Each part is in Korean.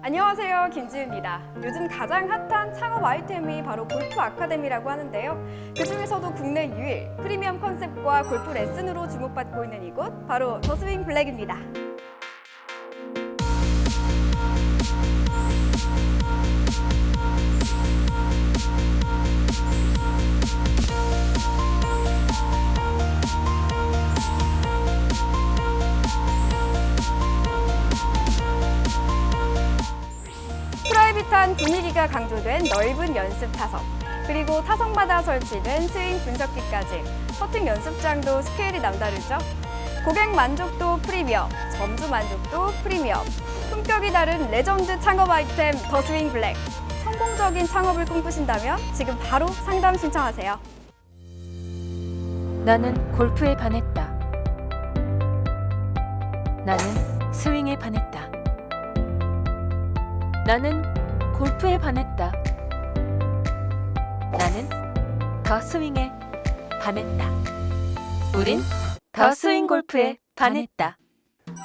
안녕하세요, 김지우입니다. 요즘 가장 핫한 창업 아이템이 바로 골프 아카데미라고 하는데요. 그 중에서도 국내 유일 프리미엄 컨셉과 골프 레슨으로 주목받고 있는 이곳, 바로 더 스윙 블랙입니다. 프라이빗한 분위기가 강조된 넓은 연습 타석, 그리고 타석마다 설치된 스윙 분석기까지 퍼팅 연습장도 스케일이 남다르죠. 고객 만족도 프리미엄, 점주 만족도 프리미엄, 품격이 다른 레전드 창업 아이템 더 스윙 블랙. 성공적인 창업을 꿈꾸신다면 지금 바로 상담 신청하세요. 나는 골프에 반했다. 나는 스윙에 반했다. 나는 골프에 반했다. 나는 더 스윙에 반했다. 우린 더 스윙 골프에 반했다.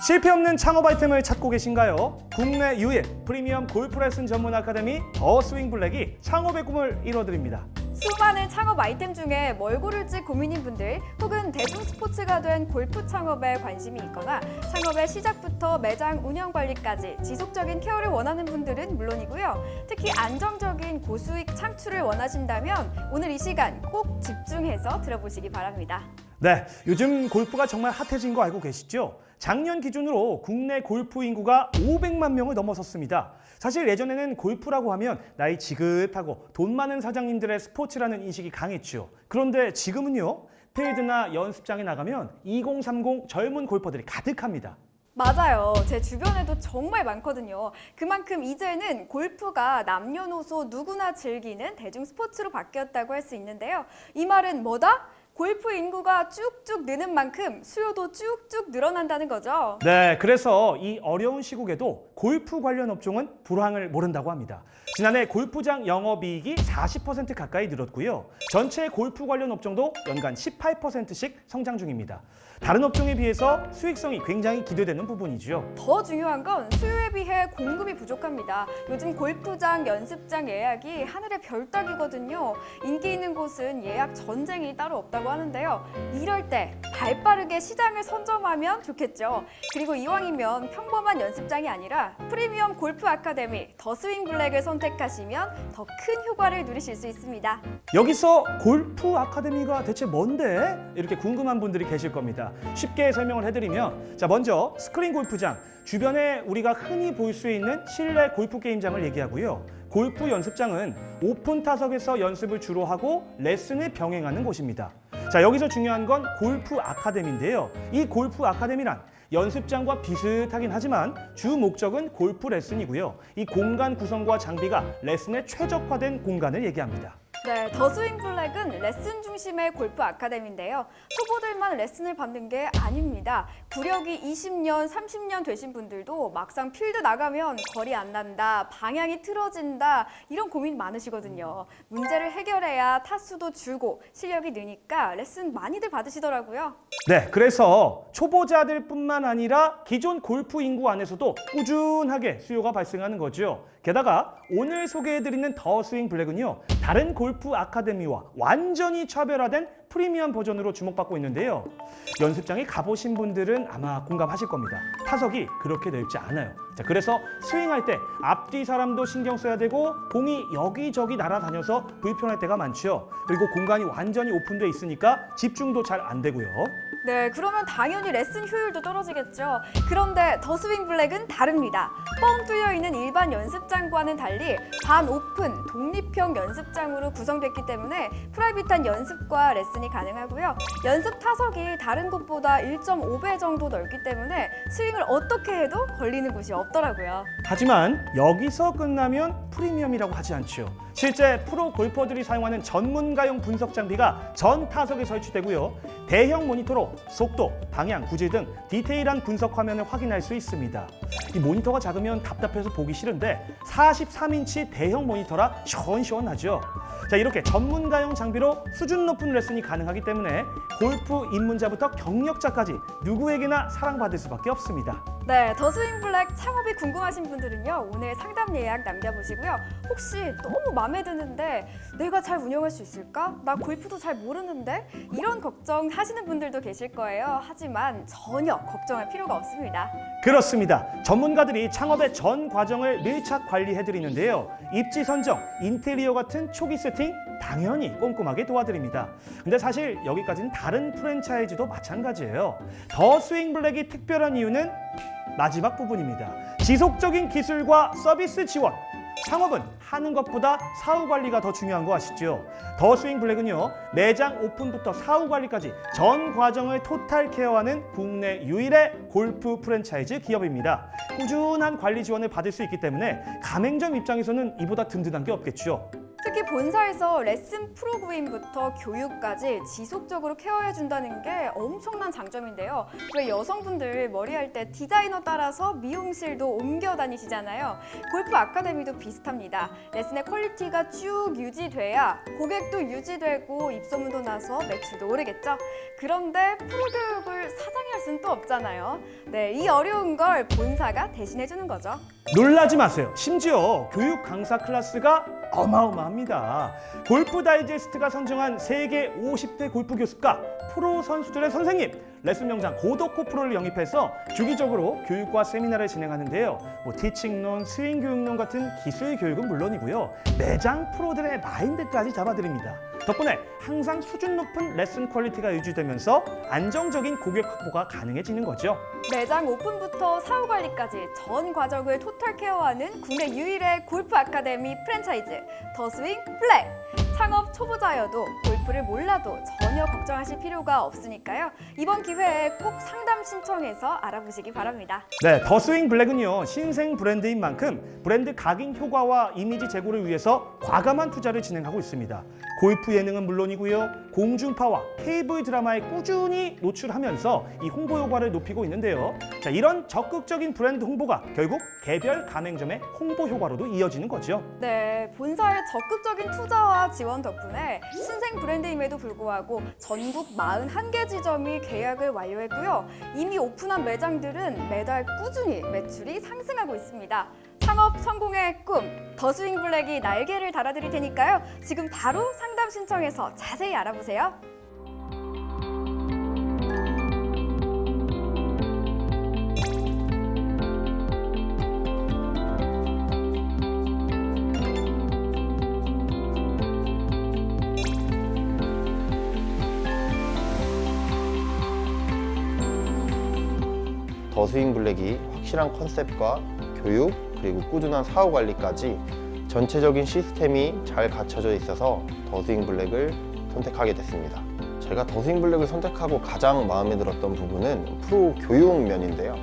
실패 없는 창업 아이템을 찾고 계신가요? 국내 유일 프리미엄 골프 레슨 전문 아카데미 더 스윙 블랙이 창업의 꿈을 이뤄드립니다. 수많은 창업 아이템 중에 뭘 고를지 고민인 분들, 혹은 대중 스포츠가 된 골프 창업에 관심이 있거나 창업의 시작부터 매장 운영 관리까지 지속적인 케어를 원하는 분들은 물론이고요. 특히 안정적인 고수익 창출을 원하신다면 오늘 이 시간 꼭 집중해서 들어보시기 바랍니다. 네, 요즘 골프가 정말 핫해진 거 알고 계시죠? 작년 기준으로 국내 골프 인구가 500만 명을 넘어섰습니다. 사실 예전에는 골프라고 하면 나이 지긋하고 돈 많은 사장님들의 스포츠라는 인식이 강했죠. 그런데 지금은요, 필드나 연습장에 나가면 2030 젊은 골퍼들이 가득합니다. 맞아요. 제 주변에도 정말 많거든요. 그만큼 이제는 골프가 남녀노소 누구나 즐기는 대중 스포츠로 바뀌었다고 할 수 있는데요. 이 말은 뭐다? 골프 인구가 쭉쭉 느는 만큼 수요도 쭉쭉 늘어난다는 거죠. 네, 그래서 이 어려운 시국에도 골프 관련 업종은 불황을 모른다고 합니다. 지난해 골프장 영업이익이 40% 가까이 늘었고요. 전체 골프 관련 업종도 연간 18%씩 성장 중입니다. 다른 업종에 비해서 수익성이 굉장히 기대되는 부분이죠. 더 중요한 건 수요에 비해 공급이 부족합니다. 요즘 골프장, 연습장 예약이 하늘의 별 따기거든요. 인기 있는 곳은 예약 전쟁이 따로 없다고 하는데요. 이럴 때 발빠르게 시장을 선점하면 좋겠죠. 그리고 이왕이면 평범한 연습장이 아니라 프리미엄 골프 아카데미 더 스윙 블랙을 선택하시면 더 큰 효과를 누리실 수 있습니다. 여기서 골프 아카데미가 대체 뭔데? 이렇게 궁금한 분들이 계실 겁니다. 쉽게 설명을 해드리면, 자, 먼저 스크린 골프장, 주변에 우리가 흔히 볼 수 있는 실내 골프 게임장을 얘기하고요. 골프 연습장은 오픈 타석에서 연습을 주로 하고 레슨을 병행하는 곳입니다. 자, 여기서 중요한 건 골프 아카데미인데요. 이 골프 아카데미란 연습장과 비슷하긴 하지만 주 목적은 골프 레슨이고요. 이 공간 구성과 장비가 레슨에 최적화된 공간을 얘기합니다. 네, 더 스윙 블랙은 레슨 중심의 골프 아카데미인데요. 초보들만 레슨을 받는 게 아닙니다. 구력이 20년, 30년 되신 분들도 막상 필드 나가면 거리 안 난다, 방향이 틀어진다, 이런 고민 많으시거든요. 문제를 해결해야 타수도 줄고 실력이 느니까 레슨 많이들 받으시더라고요. 네, 그래서 초보자들뿐만 아니라 기존 골프 인구 안에서도 꾸준하게 수요가 발생하는 거죠. 게다가 오늘 소개해드리는 더 스윙 블랙은요, 다른 골프 아카데미와 완전히 차별화된 프리미엄 버전으로 주목받고 있는데요. 연습장에 가보신 분들은 아마 공감하실 겁니다. 타석이 그렇게 넓지 않아요. 자, 그래서 스윙할 때 앞뒤 사람도 신경 써야 되고 공이 여기저기 날아다녀서 불편할 때가 많죠. 그리고 공간이 완전히 오픈돼 있으니까 집중도 잘 안 되고요. 네, 그러면 당연히 레슨 효율도 떨어지겠죠. 그런데 더 스윙 블랙은 다릅니다. 뻥 뚫려 있는 일반 연습장과는 달리 반 오픈, 독립형 연습장으로 구성됐기 때문에 프라이빗한 연습과 레슨이 가능하고요. 연습 타석이 다른 곳보다 1.5배 정도 넓기 때문에 스윙을 어떻게 해도 걸리는 곳이 없더라고요. 하지만 여기서 끝나면 프리미엄이라고 하지 않죠. 실제 프로 골퍼들이 사용하는 전문가용 분석 장비가 전 타석에 설치되고요. 대형 모니터로 속도, 방향, 구질 등 디테일한 분석 화면을 확인할 수 있습니다. 이 모니터가 작으면 답답해서 보기 싫은데 43인치 대형 모니터라 시원시원하죠. 자, 이렇게 전문가용 장비로 수준 높은 레슨이 가능하기 때문에 골프 입문자부터 경력자까지 누구에게나 사랑받을 수밖에 없습니다. 네, 더 스윙 블랙 창업이 궁금하신 분들은요, 오늘 상담 예약 남겨보시고요. 혹시 너무 마음에 드는데 내가 잘 운영할 수 있을까? 나 골프도 잘 모르는데? 이런 걱정 하시는 분들도 계실 거예요. 하지만 전혀 걱정할 필요가 없습니다. 그렇습니다. 전문가들이 창업의 전 과정을 밀착 관리해드리는데요. 입지 선정, 인테리어 같은 초기 세팅 당연히 꼼꼼하게 도와드립니다. 근데 사실 여기까지는 다른 프랜차이즈도 마찬가지예요. 더 스윙 블랙이 특별한 이유는 마지막 부분입니다. 지속적인 기술과 서비스 지원. 창업은 하는 것보다 사후 관리가 더 중요한 거 아시죠? 더 스윙 블랙은요, 매장 오픈부터 사후 관리까지 전 과정을 토탈 케어하는 국내 유일의 골프 프랜차이즈 기업입니다. 꾸준한 관리 지원을 받을 수 있기 때문에 가맹점 입장에서는 이보다 든든한 게 없겠죠. 특히 본사에서 레슨 프로그램부터 교육까지 지속적으로 케어해준다는 게 엄청난 장점인데요. 왜 여성분들 머리할 때 디자이너 따라서 미용실도 옮겨 다니시잖아요. 골프 아카데미도 비슷합니다. 레슨의 퀄리티가 쭉 유지돼야 고객도 유지되고 입소문도 나서 매출도 오르겠죠. 그런데 프로 교육을 사장이 할 수는 또 없잖아요. 네, 이 어려운 걸 본사가 대신해주는 거죠. 놀라지 마세요. 심지어 교육 강사 클래스가 어마어마합니다. 골프 다이제스트가 선정한 세계 50대 골프 교습과 프로 선수들의 선생님, 레슨 명장 고덕호 프로를 영입해서 주기적으로 교육과 세미나를 진행하는데요. 티칭론, 스윙 교육론 같은 기술 교육은 물론이고요. 매장 프로들의 마인드까지 잡아드립니다. 덕분에 항상 수준 높은 레슨 퀄리티가 유지되면서 안정적인 고객 확보가 가능해지는 거죠. 매장 오픈부터 사후 관리까지 전 과정을 토탈 케어하는 국내 유일의 골프 아카데미 프랜차이즈 더 스윙 블랙. 창업 초보자여도 골프를 몰라도 전혀 걱정하실 필요가 없으니까요. 이번 기회에 꼭 상담 신청해서 알아보시기 바랍니다. 네, 더 스윙 블랙은요, 신생 브랜드인 만큼 브랜드 각인 효과와 이미지 제고를 위해서 과감한 투자를 진행하고 있습니다. 골프 예능은 물론이고요, 공중파와 케이블 드라마에 꾸준히 노출하면서 이 홍보 효과를 높이고 있는데요. 자, 이런 적극적인 브랜드 홍보가 결국 개별 가맹점의 홍보 효과로도 이어지는 거죠. 네, 본사의 적극적인 투자와 지원 덕분에 신생 브랜드임에도 불구하고 전국 41개 지점이 계약을 완료했고요. 이미 오픈한 매장들은 매달 꾸준히 매출이 상승하고 있습니다. 창업 성공의 꿈, 더 스윙 블랙이 날개를 달아드릴 테니까요. 지금 바로 상담 신청해서 자세히 알아보세요. 더 스윙 블랙이 확실한 컨셉과 교육 그리고 꾸준한 사후 관리까지 전체적인 시스템이 잘 갖춰져 있어서 더 스윙 블랙을 선택하게 됐습니다. 제가 더 스윙 블랙을 선택하고 가장 마음에 들었던 부분은 프로 교육 면인데요.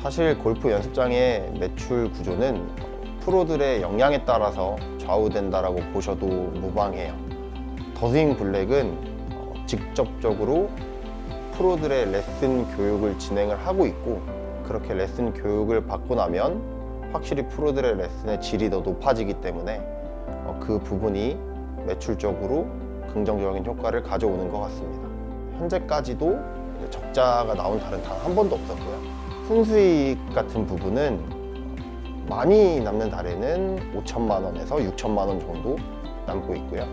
사실 골프 연습장의 매출 구조는 프로들의 역량에 따라서 좌우된다라고 보셔도 무방해요. 더 스윙 블랙은 직접적으로 프로들의 레슨 교육을 진행을 하고 있고, 그렇게 레슨 교육을 받고 나면 확실히 프로들의 레슨의 질이 더 높아지기 때문에 그 부분이 매출적으로 긍정적인 효과를 가져오는 것 같습니다. 현재까지도 적자가 나온 달은 단 한 번도 없었고요. 순수익 같은 부분은 많이 남는 달에는 5천만 원에서 6천만 원 정도 남고 있고요.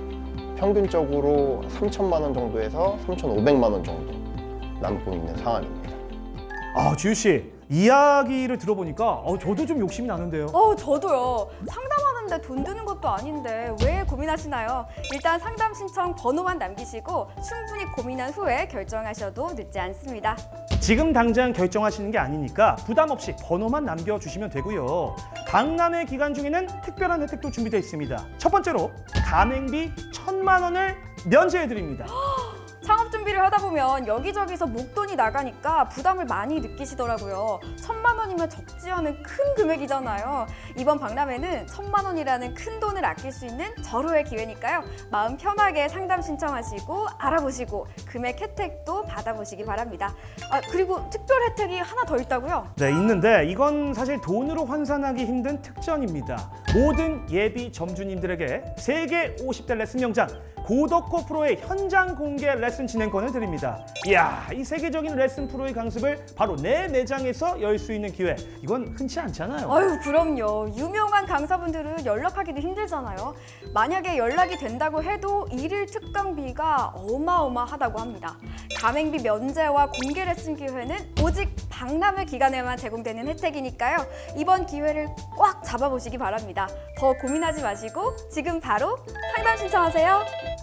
평균적으로 3천만 원 정도에서 3,500만 원 정도 남고 있는 상황입니다. 지우 씨, 이야기를 들어보니까 저도 좀 욕심이 나는데요. 저도요. 상담하는데 돈 드는 것도 아닌데 왜 고민하시나요? 일단 상담 신청 번호만 남기시고 충분히 고민한 후에 결정하셔도 늦지 않습니다. 지금 당장 결정하시는 게 아니니까 부담 없이 번호만 남겨주시면 되고요. 박람회 기간 중에는 특별한 혜택도 준비되어 있습니다. 첫 번째로 가맹비 1,000만 원을 면제해드립니다. 창업 준비를 하다 보면 여기저기서 목돈이 나가니까 부담을 많이 느끼시더라고요. 1,000만 원이면 적지 않은 큰 금액이잖아요. 이번 박람회는 1,000만 원이라는 큰 돈을 아낄 수 있는 절호의 기회니까요. 마음 편하게 상담 신청하시고 알아보시고 금액 혜택도 받아보시기 바랍니다. 그리고 특별 혜택이 하나 더 있다고요? 네, 있는데 이건 사실 돈으로 환산하기 힘든 특전입니다. 모든 예비 점주님들에게 세계 50대 레슨 명장 고덕호 프로의 현장 공개 레슨 진행권을 드립니다. 이야, 이 세계적인 레슨 프로의 강습을 바로 내 매장에서 열 수 있는 기회, 이건 흔치 않잖아요. 아유, 그럼요. 유명한 강사분들은 연락하기도 힘들잖아요. 만약에 연락이 된다고 해도 일일 특강비가 어마어마하다고 합니다. 가맹비 면제와 공개 레슨 기회는 오직 박람회 기간에만 제공되는 혜택이니까요. 이번 기회를 꽉 잡아보시기 바랍니다. 더 고민하지 마시고 지금 바로 상담 신청하세요.